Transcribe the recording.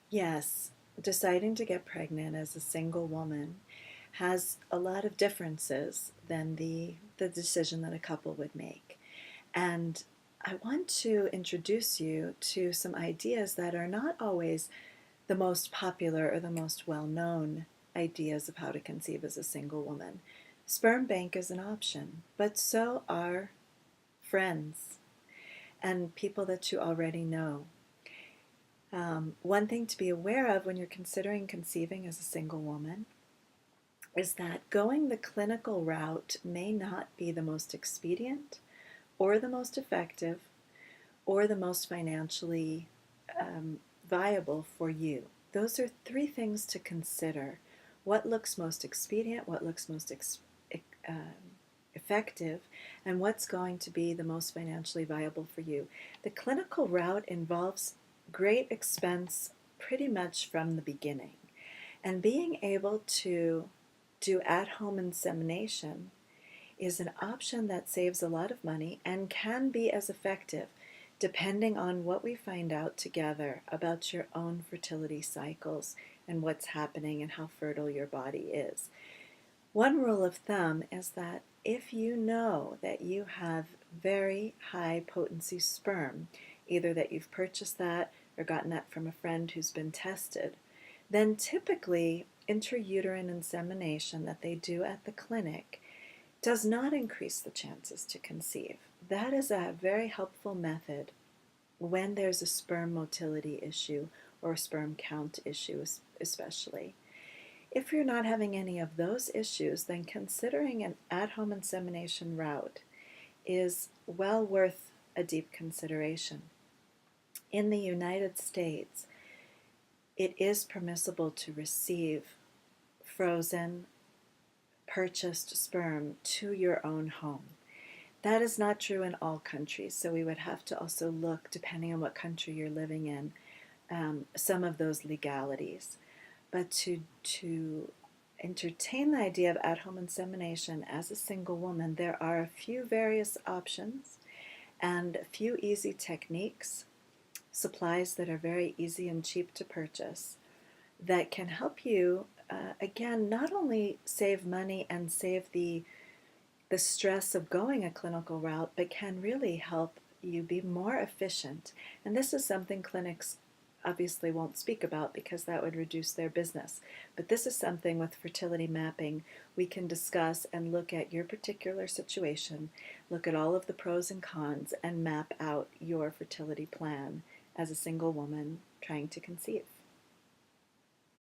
Yes, deciding to get pregnant as a single woman has a lot of differences than the decision that a couple would make. And I want to introduce you to some ideas that are not always the most popular or the most well-known ideas of how to conceive as a single woman. Sperm bank is an option, but so are friends and people that you already know. One thing to be aware of when you're considering conceiving as a single woman is that going the clinical route may not be the most expedient or the most effective or the most financially viable for you. Those are three things to consider. What looks most expedient, what looks most effective, and what's going to be the most financially viable for you. The clinical route involves great expense pretty much from the beginning. And being able to do at-home insemination is an option that saves a lot of money and can be as effective depending on what we find out together about your own fertility cycles and what's happening and how fertile your body is. One rule of thumb is that if you know that you have very high potency sperm, either that you've purchased that or gotten that from a friend who's been tested, then typically intrauterine insemination that they do at the clinic does not increase the chances to conceive. That is a very helpful method when there's a sperm motility issue or a sperm count issue especially. If you're not having any of those issues, then considering an at-home insemination route is well worth a deep consideration. In the United States, it is permissible to receive frozen, purchased sperm to your own home. That is not true in all countries, so we would have to also look, depending on what country you're living in, some of those legalities. But to entertain the idea of at-home insemination as a single woman, there are a few various options and a few easy techniques, supplies that are very easy and cheap to purchase, that can help you, again, not only save money and save the stress of going a clinical route, but can really help you be more efficient. And this is something clinics obviously won't speak about because that would reduce their business. But this is something with fertility mapping we can discuss and look at your particular situation, look at all of the pros and cons, and map out your fertility plan as a single woman trying to conceive.